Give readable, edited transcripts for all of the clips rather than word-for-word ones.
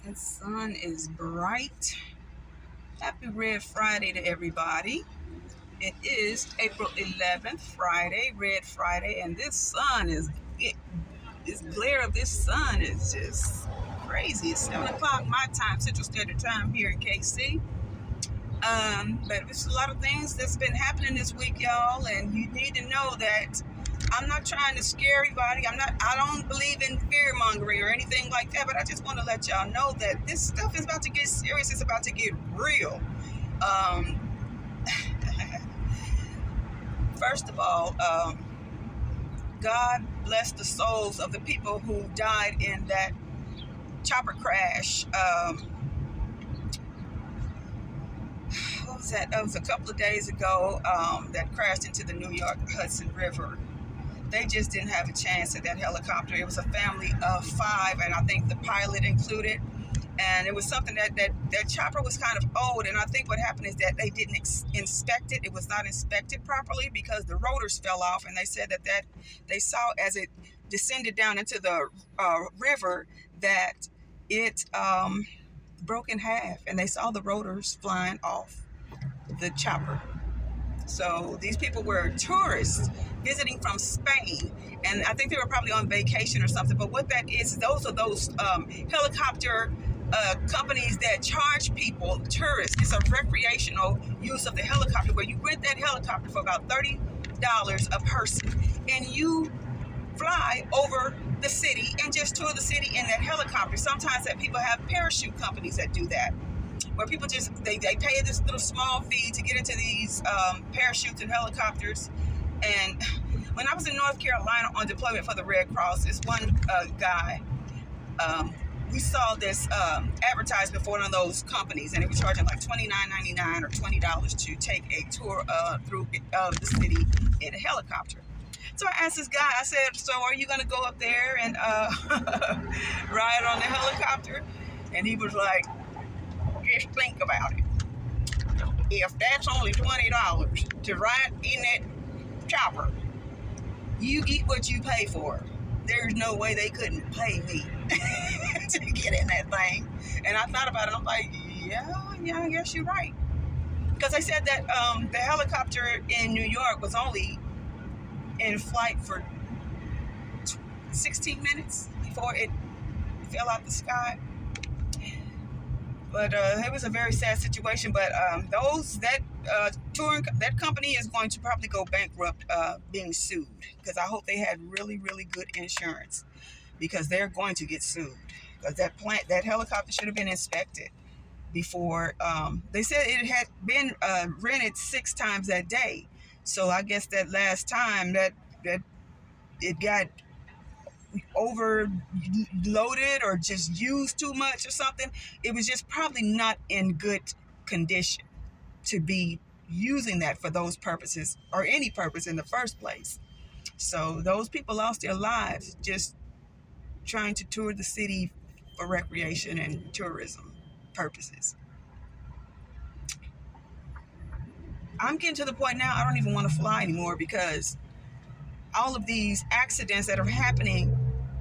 The sun is bright. Happy Red Friday to everybody. It is April 11th, Friday, Red Friday, and this glare of this sun is just crazy. It's 7 o'clock my time, Central Standard Time here in KC. But there's a lot of things that's been happening this week, y'all, and you need to know that I'm not trying to scare everybody. I don't believe in fear mongering or anything like that, but I just want to let y'all know that this stuff is about to get serious. It's about to get real. Um, First of all, God bless the souls of the people who died in that chopper crash. What was that? That was a couple of days ago that crashed into the New York Hudson River. They just didn't have a chance at that helicopter. It was a family of 5, and I think the pilot included. And it was something that chopper was kind of old, and I think what happened is that they didn't inspect it. It was not inspected properly because the rotors fell off, and they said that they saw as it descended down into the river that it broke in half, and they saw the rotors flying off the chopper. So these people were tourists visiting from Spain, and I think they were probably on vacation or something. But what that is, those are those helicopter companies that charge people, tourists. It's a recreational use of the helicopter where you rent that helicopter for about $30 a person, and you fly over the city and just tour the city in that helicopter. Sometimes that people have parachute companies that do that, where people just they pay this little small fee to get into these parachutes and helicopters. And when I was in North Carolina on deployment for the Red Cross, this one guy, we saw this advertisement for one of those companies, and it was charging like $29.99 or $20 to take a tour through the city in a helicopter. So I asked this guy, I said, so are you going to go up there and ride on the helicopter? And he was like, just think about it. If that's only $20 to ride in that chopper, you get what you pay for. There's no way they couldn't pay me to get in that thing. And I thought about it. I'm like, yeah, I guess you're right. Because they said that the helicopter in New York was only in flight for 16 minutes before it fell out the sky. But it was a very sad situation. But that company is going to probably go bankrupt being sued, because I hope they had really, really good insurance, because they're going to get sued. Because that helicopter should have been inspected before. They said it had been rented 6 times that day. So I guess that last time that it got overloaded or just used too much or something, it was just probably not in good condition to be using that for those purposes or any purpose in the first place. So those people lost their lives just trying to tour the city for recreation and tourism purposes. I'm getting to the point now I don't even want to fly anymore, because all of these accidents that are happening,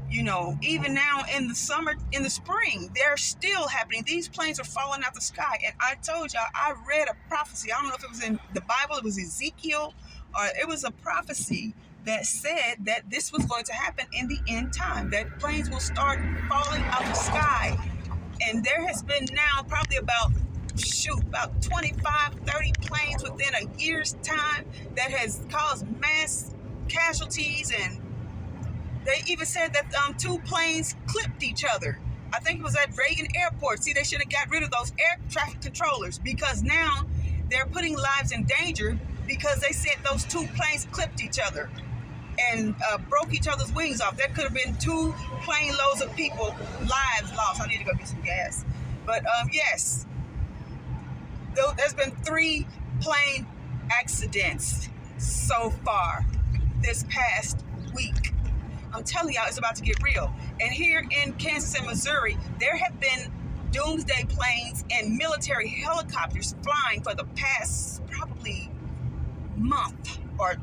even now in the summer, in the spring, they're still happening. These planes are falling out the sky. And I told y'all, I read a prophecy. I don't know if it was in the Bible, it was Ezekiel, or it was a prophecy that said that this was going to happen in the end time, that planes will start falling out the sky. And there has been now probably about 25, 30 planes within a year's time that has caused mass casualties, and they even said that 2 planes clipped each other. I think it was at Reagan Airport. See, they should have got rid of those air traffic controllers, because now they're putting lives in danger, because they said those 2 planes clipped each other and broke each other's wings off. There could have been 2 plane loads of people, lives lost. I need to go get some gas. But yes, there's been 3 plane accidents so far this past week. I'm telling y'all, it's about to get real. And here in Kansas and Missouri, there have been doomsday planes and military helicopters flying for the past probably month. Or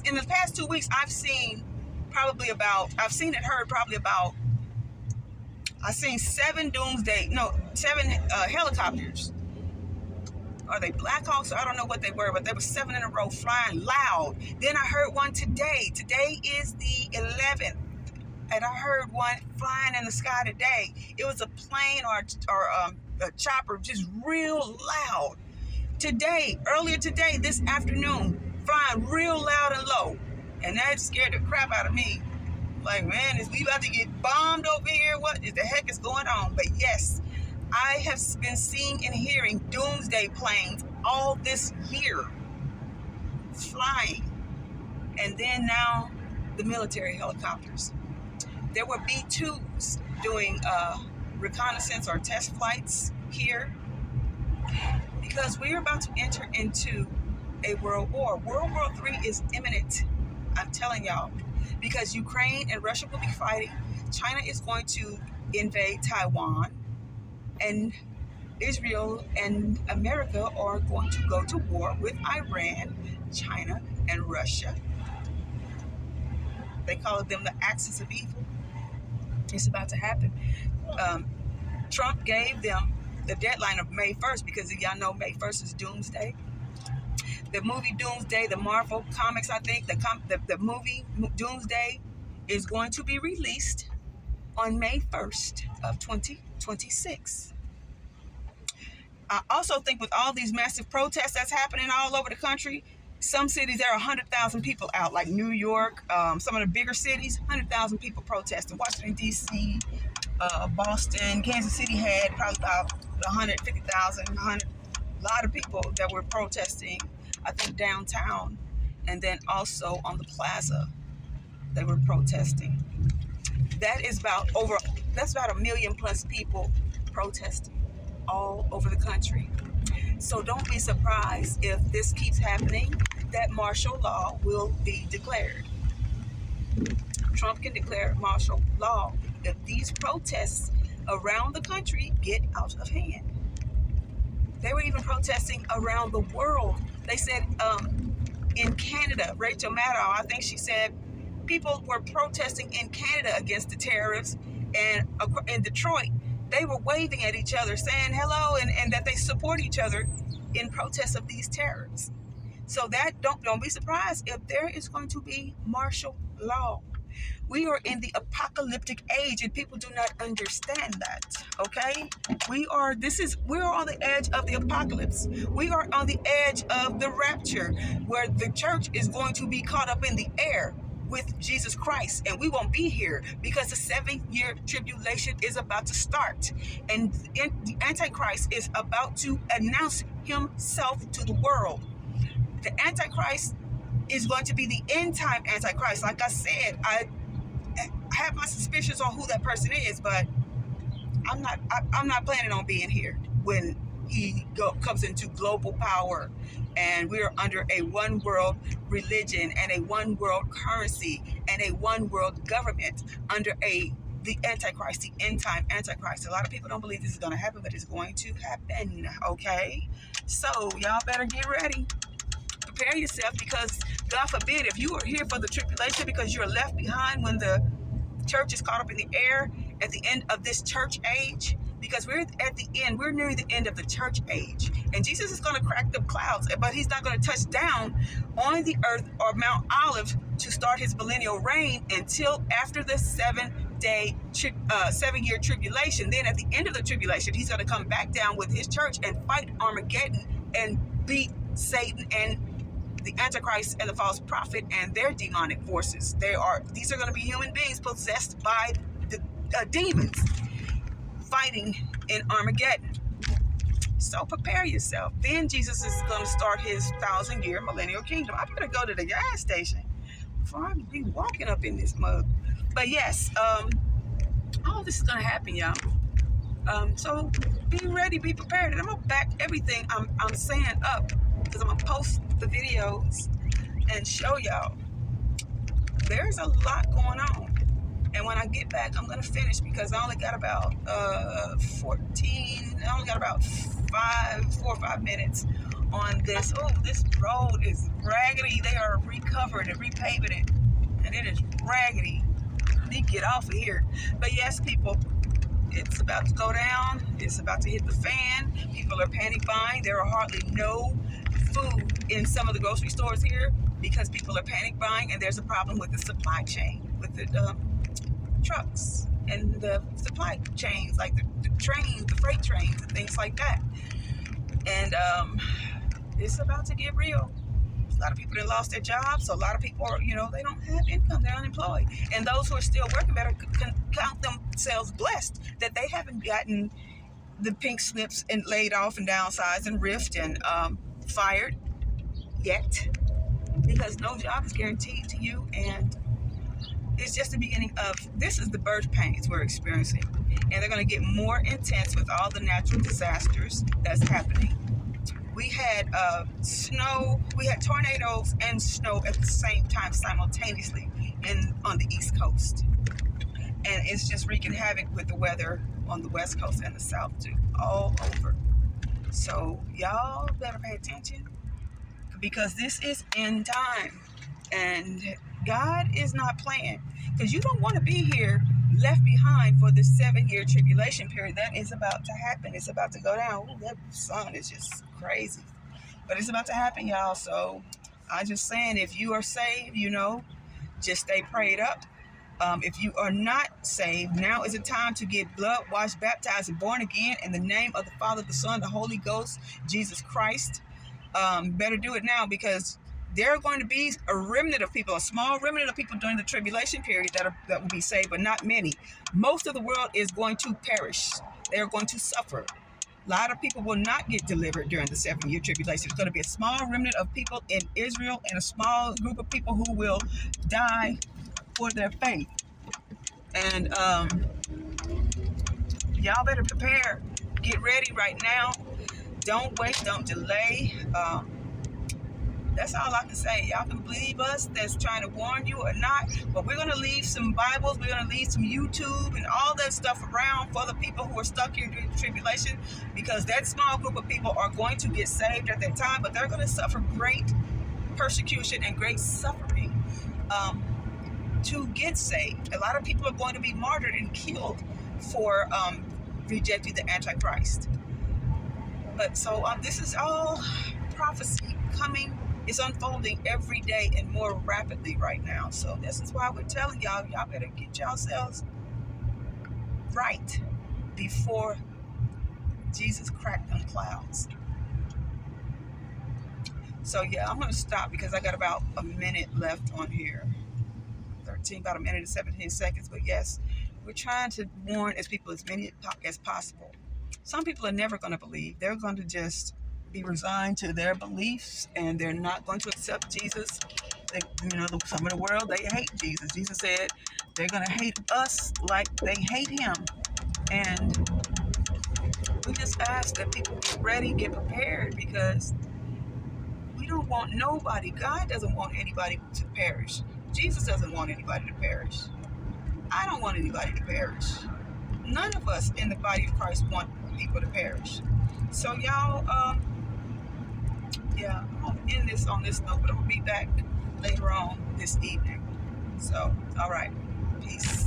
in the past 2 weeks, I've seen and heard probably about I seen seven helicopters. Are they Blackhawks? I don't know what they were, but there were 7 in a row flying loud. Then I heard one today. Today is the 11th. And I heard one flying in the sky today. It was a plane or a chopper, just real loud. Earlier today, this afternoon, flying real loud and low. And that scared the crap out of me. Like, man, is we about to get bombed over here? What the heck is going on? But yes, I have been seeing and hearing doomsday planes all this year flying. And then now the military helicopters. There were B-2s doing reconnaissance or test flights here because we're about to enter into a world war. World War III is imminent, I'm telling y'all, because Ukraine and Russia will be fighting. China is going to invade Taiwan, and Israel and America are going to go to war with Iran, China, and Russia. They call them the axis of evil. It's about to happen. Trump gave them the deadline of May 1st because y'all know May 1st is Doomsday. The movie Doomsday, the Marvel Comics, I think, the movie Doomsday is going to be released on May 1st of 2026. I also think with all these massive protests that's happening all over the country, some cities there are 100,000 people out, like New York, some of the bigger cities, 100,000 people protesting. Washington, D.C., Boston, Kansas City had probably about 150,000, a lot of people that were protesting, I think downtown, and then also on the plaza, they were protesting. That's about 1 million plus people protesting all over the country. So don't be surprised if this keeps happening, that martial law will be declared. Trump can declare martial law if these protests around the country get out of hand. They were even protesting around the world. They said in Canada, Rachel Maddow, I think she said, people were protesting in Canada against the tariffs, and in Detroit, they were waving at each other, saying hello, and that they support each other in protest of these tariffs. So that don't be surprised if there is going to be martial law. We are in the apocalyptic age, and people do not understand that. Okay, we're on the edge of the apocalypse. We are on the edge of the rapture, where the church is going to be caught up in the air with Jesus Christ, and we won't be here because the 7-year tribulation is about to start, and the Antichrist is about to announce himself to the world. The Antichrist is going to be the end time Antichrist. Like I said, I have my suspicions on who that person is, but I'm not planning on being here when he comes into global power, and we're under a one world religion and a one world currency and a one world government under the Antichrist, the end time Antichrist. A lot of people don't believe this is going to happen, but it's going to happen. Okay, so y'all better get ready. Prepare yourself, because God forbid if you are here for the tribulation because you're left behind when the church is caught up in the air at the end of this church age, because we're nearing the end of the church age, and Jesus is going to crack the clouds, but he's not going to touch down on the earth or Mount Olive to start his millennial reign until after the 7-year tribulation. Then at the end of the tribulation, he's going to come back down with his church and fight Armageddon and beat Satan and the Antichrist and the false prophet and their demonic forces. These are going to be human beings possessed by the demons fighting in Armageddon. So prepare yourself. Then Jesus is going to start his 1,000-year millennial kingdom. I better go to the gas station before I be walking up in this mug. But yes, all this is going to happen, y'all. So be ready, be prepared. And I'm going to back everything I'm saying up, because I'm going to post the videos and show y'all. There's a lot going on. And when I get back, I'm going to finish, because I only got about 4 or 5 minutes on this. Oh, this road is raggedy. They are recovering and repaving it, and it is raggedy. I need to get off of here. But yes, people, It's about to go down. It's about to hit the fan. People are panic buying. There are hardly no food in some of the grocery stores here because people are panic buying, and there's a problem with the supply chain, with the trucks and the supply chains, like the trains, the freight trains, and things like that. And it's about to get real. A lot of people that lost their jobs, so a lot of people are, they don't have income, they're unemployed. And those who are still working better can count themselves blessed that they haven't gotten the pink slips and laid off and downsized and riffed and fired yet, because no job is guaranteed to you. And it's just the beginning of, this is the birth pains we're experiencing. And they're going to get more intense with all the natural disasters that's happening. We had snow, we had tornadoes and snow at the same time simultaneously on the East Coast. And it's just wreaking havoc with the weather on the West Coast and the South too, all over. So y'all better pay attention, because this is end time. And God is not playing, because you don't want to be here left behind for the 7-year tribulation period that is about to happen. It's about to go down. Ooh, that sun is just crazy, but it's about to happen, y'all. So I'm just saying, if you are saved, just stay prayed up. If you are not saved, now is the time to get blood washed, baptized, and born again in the name of the Father, the Son, the Holy Ghost, Jesus Christ. Better do it now, because there are going to be a remnant of people, a small remnant of people during the tribulation period that will be saved, but not many. Most of the world is going to perish. They're going to suffer. A lot of people will not get delivered during the 7-year tribulation. It's going to be a small remnant of people in Israel and a small group of people who will die for their faith. And y'all better prepare. Get ready right now. Don't wait. Don't delay. That's all I can say. Y'all can believe us that's trying to warn you or not, but we're going to leave some Bibles, we're going to leave some YouTube and all that stuff around for the people who are stuck here during the tribulation, because that small group of people are going to get saved at that time, but they're going to suffer great persecution and great suffering to get saved. A lot of people are going to be martyred and killed for rejecting the Antichrist. But so this is all prophecy coming. It's unfolding every day and more rapidly right now. So this is why we're telling y'all better get yourselves right before Jesus cracked them clouds. So yeah, I'm going to stop because I got about a minute left on here. About a minute and 17 seconds. But yes, we're trying to warn as many as possible. Some people are never going to believe. They're going to just be resigned to their beliefs, and they're not going to accept Jesus. Some of the world, they hate Jesus. Jesus said they're going to hate us like they hate him. And we just ask that people get ready, get prepared, because we don't want nobody. God doesn't want anybody to perish. Jesus doesn't want anybody to perish. I don't want anybody to perish. None of us in the body of Christ want people to perish. So y'all, I'm going to end this on this note, but I'm going to be back later on this evening. So, all right. Peace.